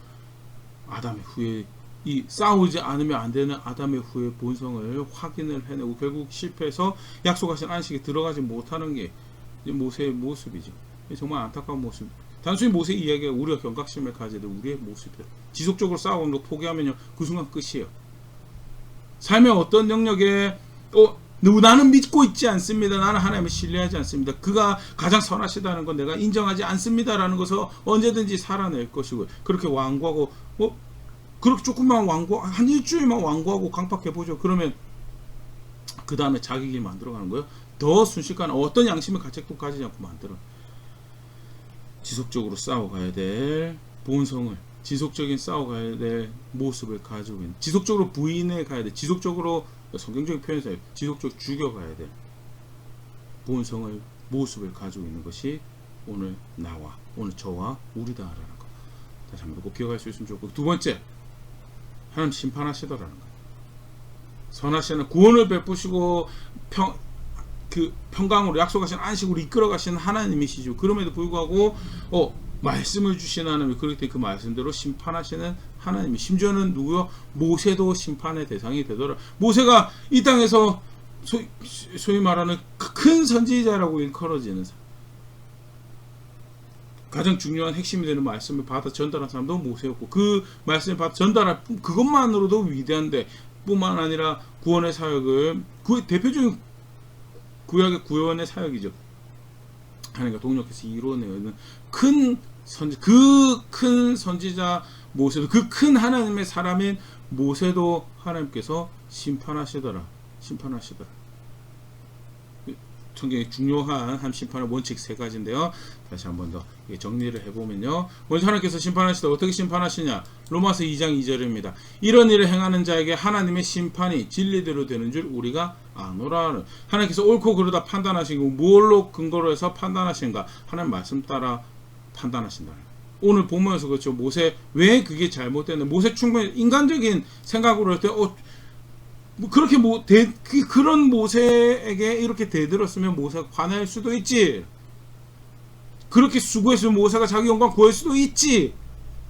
아담의 후에 이 싸우지 않으면 안 되는 아담의 후의 본성을 확인을 해내고 결국 실패해서 약속하신 안식에 들어가지 못하는 게 모세의 모습이죠. 정말 안타까운 모습. 단순히 모세의 이야기가 우리가 경각심을 가져야 될 우리의 모습이에요. 지속적으로 싸우는 거 포기하면요 그 순간 끝이에요. 삶의 어떤 영역에 나는 믿고 있지 않습니다. 나는 하나님을 신뢰하지 않습니다. 그가 가장 선하시다는 건 내가 인정하지 않습니다라는 것을 언제든지 살아낼 것이고 그렇게 완고하고 그렇게 조금만 한 일주일만 완고하고 강팍해보죠. 그러면 그 다음에 자기가 만들어가는 거예요. 더 순식간에 어떤 양심의 가책도 가지지 않고 만들어. 지속적으로 싸워가야 될 본성을, 지속적인 싸워가야 될 모습을 가지고 있는, 지속적으로 부인해 가야 돼. 지속적으로, 성경적인 표현에서 지속적으로 죽여가야 될 본성을, 모습을 가지고 있는 것이 오늘 나와, 오늘 저와 우리다라는 거. 다시 한번 꼭 기억할 수 있으면 좋고, 두 번째, 하나님 심판하시더라는 거. 선하시는 구원을 베푸시고 평강으로 약속하신 안식으로 이끌어 가시는 하나님이시죠. 그럼에도 불구하고 말씀을 주신 하나님이, 그렇기 때문에 그 말씀대로 심판하시는 하나님이, 심지어는 누구요? 모세도 심판의 대상이 되더라. 모세가 이 땅에서 소위 말하는 큰 선지자라고 일컬어지는 사람, 가장 중요한 핵심이 되는 말씀을 받아 전달한 사람도 모세였고, 그 말씀을 받아 전달할 그것만으로도 위대한데, 뿐만 아니라 구원의 사역을, 대표적인 구약의 구원의 사역이죠. 하나님과 동력해서 이루어내는 큰 선지자 모세도, 그 큰 하나님의 사람인 모세도 하나님께서 심판하시더라. 성경의 중요한 한 심판의 원칙 세 가지인데요. 다시 한 번 더 정리를 해보면요. 먼저 하나님께서 심판하시다. 어떻게 심판하시냐? 로마서 2장 2절입니다. 이런 일을 행하는 자에게 하나님의 심판이 진리대로 되는 줄 우리가 아노라. 하나님께서 옳고 그르다 판단하시고, 무엇로 근거로 해서 판단하시는가? 하나님 말씀 따라 판단하신다. 오늘 보면서 그렇죠. 모세 왜 그게 잘못됐나? 모세 충분히 인간적인 생각으로 할 때 그렇게 그런 모세에게 이렇게 대들었으면 모세가 화낼 수도 있지. 그렇게 수고했으면 모세가 자기 영광 구할 수도 있지.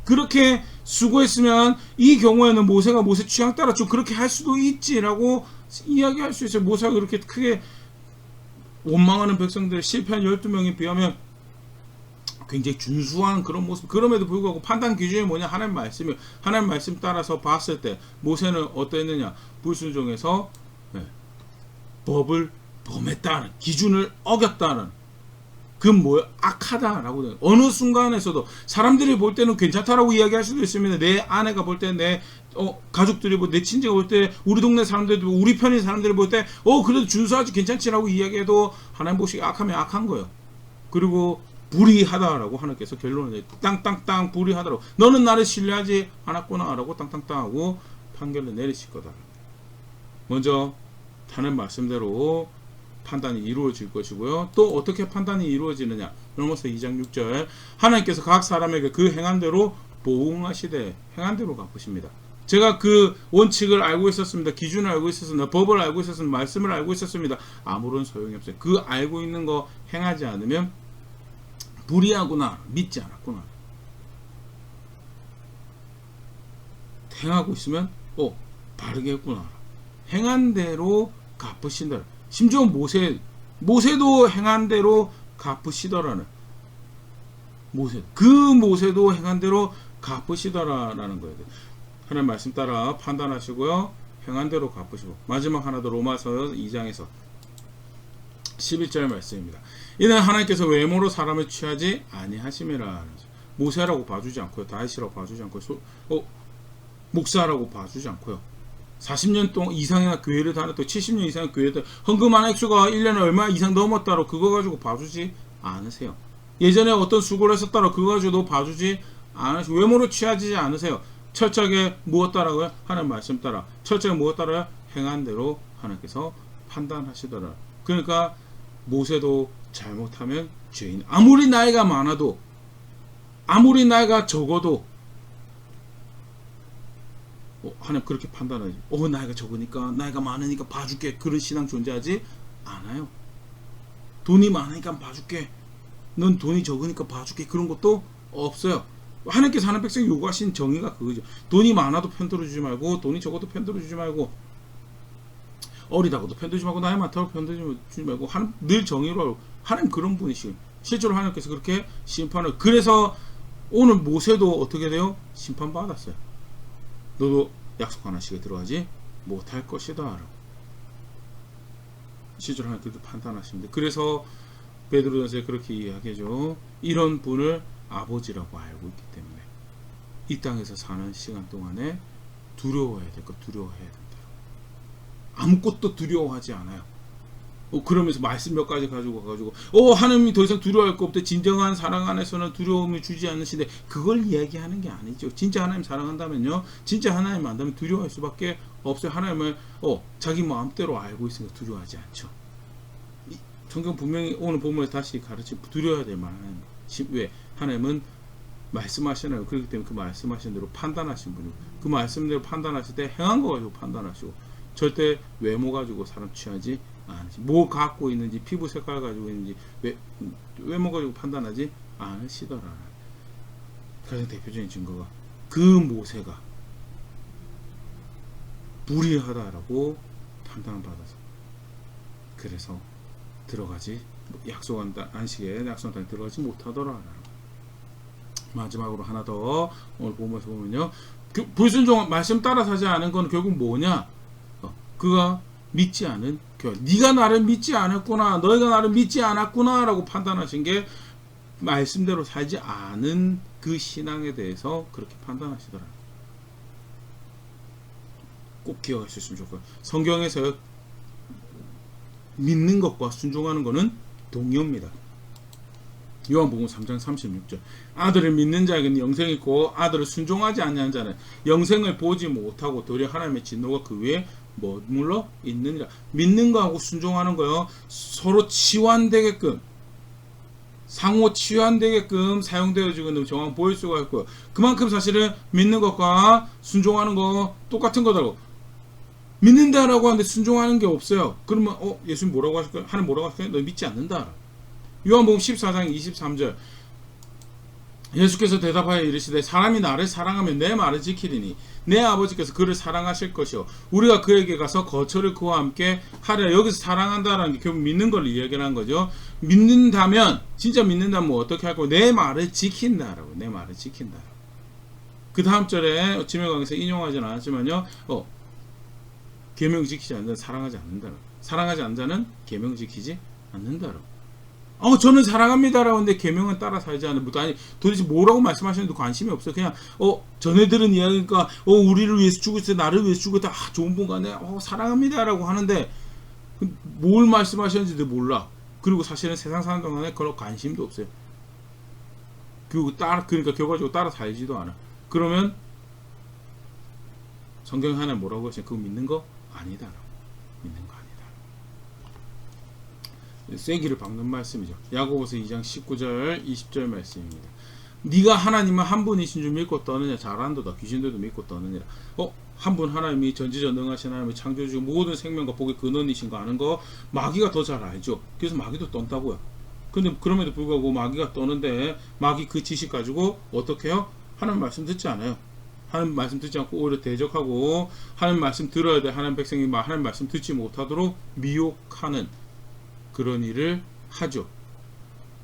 그렇게 수고했으면 이 경우에는 모세가 모세 취향 따라 좀 그렇게 할 수도 있지라고 이야기할 수 있어요. 모세가 그렇게 크게 원망하는 백성들, 실패한 12명에 비하면 굉장히 준수한 그런 모습. 그럼에도 불구하고 판단 기준이 뭐냐? 하나님 말씀이에요. 하나님 말씀 따라서 봤을 때 모세는 어떠했느냐? 불순종해서 법을 범했다는, 기준을 어겼다는, 그 뭐야? 악하다라고. 어느 순간에서도 사람들이 볼 때는 괜찮다라고 이야기할 수도 있습니다. 내 아내가 볼 때, 내 가족들이 볼 때, 내 친지가 볼 때, 우리 동네 사람들이, 우리 편인 사람들이 볼 때 그래도 준수하지, 괜찮지라고 이야기해도 하나님 보시기에 악하면 악한 거예요. 그리고 불의하다라고 하나님께서 결론을 내요. 땅땅땅 불의하다라고. 너는 나를 신뢰하지 않았구나라고 땅땅땅하고 판결을 내리실 거다. 먼저 하나님 말씀대로 판단이 이루어질 것이고요. 또 어떻게 판단이 이루어지느냐? 로마서 2장 6절. 하나님께서 각 사람에게 그 행한 대로 보응하시되 행한 대로 갚으십니다. 제가 그 원칙을 알고 있었습니다. 기준을 알고 있었습니다. 법을 알고 있었습니다. 말씀을 알고 있었습니다. 아무런 소용이 없어요. 그 알고 있는 거 행하지 않으면 불의하구나, 믿지 않았구나. 행하고 있으면 바르게 했구나. 행한 대로 갚으신다. 심지어 모세도 행한 대로 갚으시더라는, 모세도 행한 대로 갚으시더라라는 거예요. 하나님 말씀 따라 판단하시고요, 행한 대로 갚으시고. 마지막 하나 더, 로마서 2장에서 11절 말씀입니다. 이는 하나님께서 외모로 사람을 취하지 아니하심이라. 모세라고 봐주지 않고요, 다윗이라고 봐주지 않고요, 목사라고 봐주지 않고요, 40년 동안 이상이나 교회를 다녔고 70년 이상 교회를 헌금한 액수가 1년에 얼마 이상 넘었다로 그거 가지고 봐주지 않으세요. 예전에 어떤 수고를 했었다로 그거 가지고도 봐주지 않으세요. 외모로 취하지 않으세요. 철저하게 무엇 따라고요? 하나님 말씀 따라. 철저하게 무엇 따라요? 행한 대로 하나님께서 판단하시더라. 그러니까 모세도 잘못하면 죄인, 아무리 나이가 많아도, 아무리 나이가 적어도 하나님 그렇게 판단하지. 나이가 적으니까, 나이가 많으니까 봐줄게, 그런 신앙 존재하지 않아요. 돈이 많으니까 봐줄게, 넌 돈이 적으니까 봐줄게, 그런 것도 없어요. 하나님께서 하는 백성이 요구하신 정의가 그거죠. 돈이 많아도 편들어주지 말고, 돈이 적어도 편들어주지 말고, 어리다고도 편들지 말고, 나이 많다고 편들지 말고, 하나님 늘 정의로 하고, 하나님 그런 분이시고, 실제로 하나님께서 그렇게 심판을. 그래서 오늘 모세도 어떻게 돼요? 심판받았어요. 너도 약속한 안식에 들어가지 못할 것이다 라고 실제로 하나님께서 판단하십니다. 그래서 베드로전서에 그렇게 이야기하죠. 이런 분을 아버지라고 알고 있기 때문에 이 땅에서 사는 시간 동안에 두려워해야 될 것 두려워해야 된다. 아무것도 두려워하지 않아요. 그러면서 말씀 몇 가지 가지고 가지고 하나님이 더 이상 두려워할 거 없대. 진정한 사랑 안에서는 두려움을 주지 않으신데, 그걸 이야기하는 게 아니죠. 진짜 하나님 사랑한다면요, 진짜 하나님 안다면 두려워할 수밖에 없어요. 하나님을 자기 마음대로 알고 있으니까 두려워하지 않죠. 성경 분명히 오늘 본문에 다시 가르치고 두려워야 될 만한, 왜? 하나님은 말씀하시나요? 그렇기 때문에 그 말씀하신 대로 판단하신 분이고, 그 말씀대로 판단하실 때 행한 거 가지고 판단하시고, 절대 외모 가지고 사람 취하지 않으시, 뭐 갖고 있는지, 피부 색깔 가지고 있는지, 외모 가지고 판단하지 않으시더라. 가장 대표적인 증거가 그 모세가 불의하다라고 판단을 받아서, 그래서 들어가지, 약속한 안식에 약속한 땅에 들어가지 못하더라. 마지막으로 하나 더 오늘 보면서 보면요, 불순종 말씀 따라 사지 않은 건 결국 뭐냐? 그가 믿지 않은 교회. 네가 나를 믿지 않았구나, 너희가 나를 믿지 않았구나 라고 판단하신 게 말씀대로 살지 않은 그 신앙에 대해서 그렇게 판단하시더라. 꼭 기억하셨으면 좋고요. 성경에서 믿는 것과 순종하는 것은 동의어입니다. 요한복음 3장 36절. 아들을 믿는 자에게는 영생이 있고 아들을 순종하지 않는 자는 영생을 보지 못하고 도리어 하나님의 진노가 그 위에 머물러 있느니라. 믿는 거하고 순종하는 거요, 서로 치환되게끔, 상호 치환되게끔 사용되어지고 있는 정황 보일 수가 있고요. 그만큼 사실은 믿는 것과 순종하는 거 똑같은 거다고. 믿는다라고 하는데 순종하는 게 없어요. 그러면 예수님 뭐라고 하실까요? 하나님 뭐라고 하실까요? 너 믿지 않는다. 요한복음 14장 23절. 예수께서 대답하여 이르시되 사람이 나를 사랑하면 내 말을 지키리니 내 아버지께서 그를 사랑하실 것이요 우리가 그에게 가서 거처를 그와 함께 하리라. 여기서 사랑한다라는 게 결국 믿는 걸 이야기하는 거죠. 믿는다면, 진짜 믿는다면 어떻게 할 거고? 내 말을 지킨다라고. 내 말을 지킨다. 그 다음 절에 지명강에서 인용하지는 않았지만요, 계명 지키지 않는 자는 사랑하지 않는다라고. 사랑하지 않는 자는 계명 지키지 않는다라고. 저는 사랑합니다라고 하는데 계명은 따라 살지 않는 분, 아니 도대체 뭐라고 말씀하시는데 관심이 없어. 그냥 전해들은 이야기니까 우리를 위해서 죽었어, 나를 위해서 죽었다, 좋은 분 같네, 사랑합니다라고 하는데 뭘 말씀하시는지도 몰라. 그리고 사실은 세상 사는 동안에 그런 관심도 없어요. 그러니까 결과적으로 따라 살지도 않아. 그러면 성경 하나 뭐라고 하시냐? 그거 믿는 거 아니다라고. 믿는 거 아니다. 쐐기를 박는 말씀이죠. 야고보서 2장 19절 20절 말씀입니다. 네가 하나님은 한 분이신 줄 믿고 떠느냐? 잘한도다. 귀신들도 믿고 떠느니라. 한 분 하나님이 전지전능하신 하나님이 창조주시고 모든 생명과 복의 근원이신 거 아는 거 마귀가 더 잘 알죠. 그래서 마귀도 떤다고요. 근데 그럼에도 불구하고 마귀가 떠는데, 마귀 그 지식 가지고 어떻게 해요? 하나님 말씀 듣지 않아요. 하나님 말씀 듣지 않고 오히려 대적하고, 하나님 말씀 들어야 돼, 하나님 백성이 하나님 말씀 듣지 못하도록 미혹하는 그런 일을 하죠.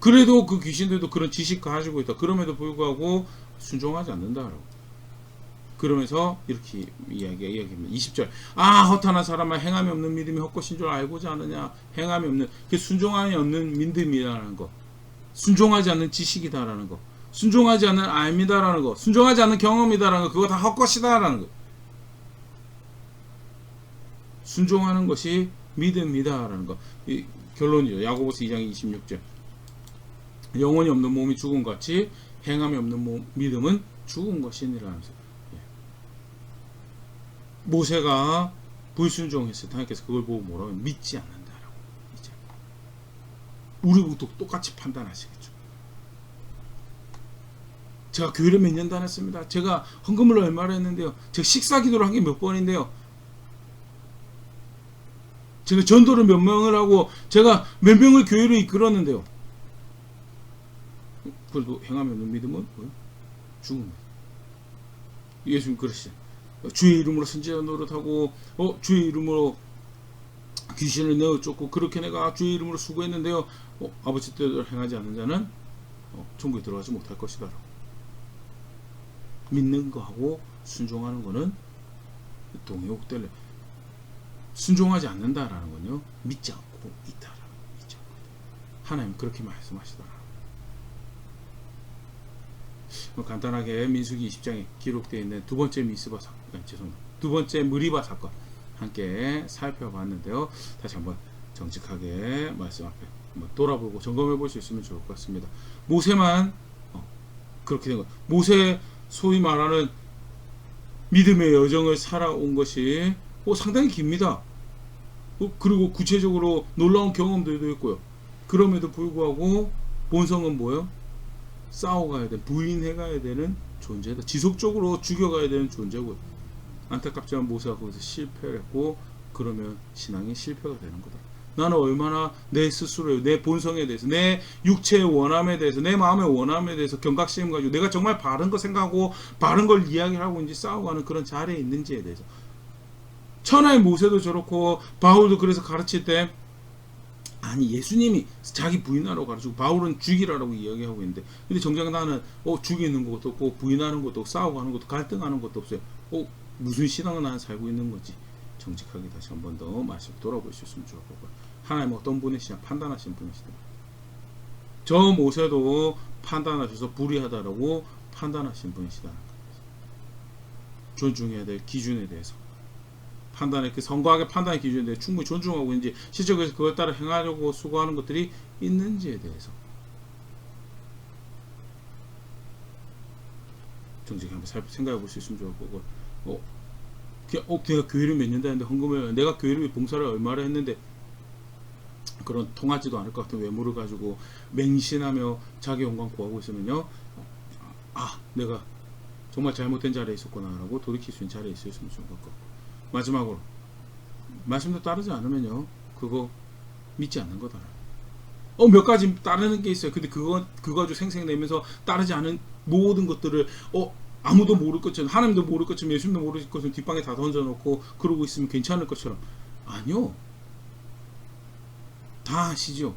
그래도 그 귀신들도 그런 지식 가지고 있다. 그럼에도 불구하고 순종하지 않는다라고. 그러면서 이렇게 이야기합니다. 20절. 허탄한 사람아, 행함이 없는 믿음이 헛것인 줄 알고자 하느냐? 행함이 없는, 순종함이 없는 믿음이라는 거, 순종하지 않는 지식이다라는 거, 순종하지 않는 알미다라는 거, 순종하지 않는 경험이다라는 거, 그거 다 헛것이다라는 거. 순종하는 것이 믿음이다라는 거. 이 결론이죠. 야고보서 2장 26절. 영혼이 없는 몸이 죽은 것 같이 행함이 없는 믿음은 죽은 것이니라 하면서, 모세가 불순종했을 때 하나님께서 그걸 보고 뭐라고 하면 믿지 않는다라고. 이제 우리도 똑같이 판단하시겠죠. 제가 교회를 몇 년 다녔습니다. 제가 헌금을 얼마나 했는데요. 제가 식사 기도를 한 게 몇 번인데요. 제가 전도를 몇 명을 하고 제가 몇 명을 교회로 이끌었는데요. 그래도 행함이 없는 믿음은 뭐예요? 죽은 거예요. 예수님 그러시죠. 주의 이름으로 선지자 노릇하고 주의 이름으로 귀신을 내어 쫓고 그렇게 내가 주의 이름으로 수고했는데요. 아버지 뜻대로 행하지 않는 자는 천국에 들어가지 못할 것이다. 믿는 거하고 순종하는 거는 동의옥들래. 순종하지 않는다라는 건요, 믿지 않고 있다라는 거죠. 하나님 그렇게 말씀하시더라. 간단하게 민수기 20장에 기록되어 있는 두 번째 미스바 사건, 두 번째 무리바 사건, 함께 살펴봤는데요. 다시 한번 정직하게 말씀 앞에 한번 돌아보고 점검해 볼 수 있으면 좋을 것 같습니다. 모세만 그렇게 된 것. 모세 소위 말하는 믿음의 여정을 살아온 것이 상당히 깁니다. 그리고 구체적으로 놀라운 경험들도 있고요. 그럼에도 불구하고 본성은 뭐예요? 싸워가야 돼, 부인해가야 되는 존재다. 지속적으로 죽여가야 되는 존재고요. 안타깝지만 모세가 거기서 실패를 했고, 그러면 신앙이 실패가 되는 거다. 나는 얼마나 내 스스로의, 내 본성에 대해서, 내 육체의 원함에 대해서, 내 마음의 원함에 대해서 경각심 가지고 내가 정말 바른 거 생각하고 바른 걸 이야기하고 있는지 싸워가는 그런 자리에 있는지에 대해서. 천하의 모세도 저렇고 바울도 그래서 가르칠 때 아니 예수님이 자기 부인하라고 가르치고 바울은 죽이라고 이야기하고 있는데, 근데 정작 나는 죽이는 것도 없고 부인하는 것도 없고 싸우고 하는 것도 갈등하는 것도 없어요. 무슨 신앙을 나는 살고 있는 거지? 정직하게 다시 한 번 더 말씀 돌아볼 수 있으면 좋을 거고요. 하나님 어떤 분이시냐 판단하신 분이시다. 저 모세도 판단하셔서 불의하다라고 판단하신 분이시다. 존중해야 될 기준에 대해서 판단의 그 성과하게 판단의 기준에 대해 충분히 존중하고 있는지, 실제로 그걸 따라 행하려고 수고하는 것들이 있는지에 대해서 정직히 한번 생각해 볼 수 있으면 좋을 거고, 내가 교회를 몇 년 다녔는데 헌금을, 내가 교회를 봉사를 얼마나 했는데 그런 통하지도 않을 것 같은 외모를 가지고 맹신하며 자기 영광 구하고 있으면요, 내가 정말 잘못된 자리에 있었구나 라고 돌이킬 수 있는 자리에 있었으면 좋을 것 같고, 마지막으로 말씀도 따르지 않으면요, 그거 믿지 않는 거다. 몇 가지 따르는 게 있어요. 근데 그거 가지고 생색내면서 따르지 않은 모든 것들을 아무도 모를 것처럼, 하나님도 모를 것처럼, 예수님도 모를 것처럼 뒷방에 다 던져놓고 그러고 있으면 괜찮을 것처럼. 아니요, 다 아시죠.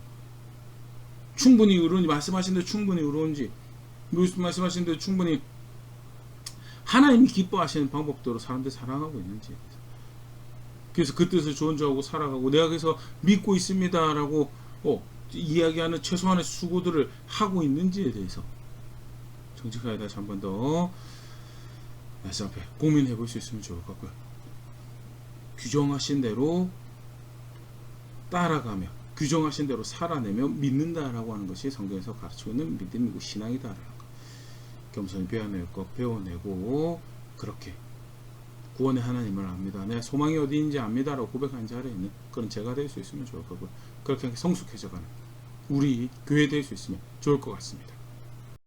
충분히 의로운지, 말씀하신 대로 충분히 의로운지, 말씀하신 대로 충분히 하나님이 기뻐하시는 방법대로 사람들 사랑하고 있는지, 그래서 그 뜻을 존중하고 살아가고, 내가 그래서 믿고 있습니다라고 이야기하는 최소한의 수고들을 하고 있는지에 대해서 정직하게 다시 한 번 더 말씀 앞에 고민해 볼 수 있으면 좋을 것 같고요. 규정하신 대로 따라가며 규정하신 대로 살아내며 믿는다라고 하는 것이 성경에서 가르치고 있는 믿음이고 신앙이다라는 것. 겸손히 배워내고 그렇게 구원의 하나님을 압니다, 내 소망이 어디인지 압니다라고 고백하는 자리에 있는 그런 제가 될 수 있으면 좋을 거고요. 그렇게 성숙해져가는 우리 교회 될 수 있으면 좋을 것 같습니다.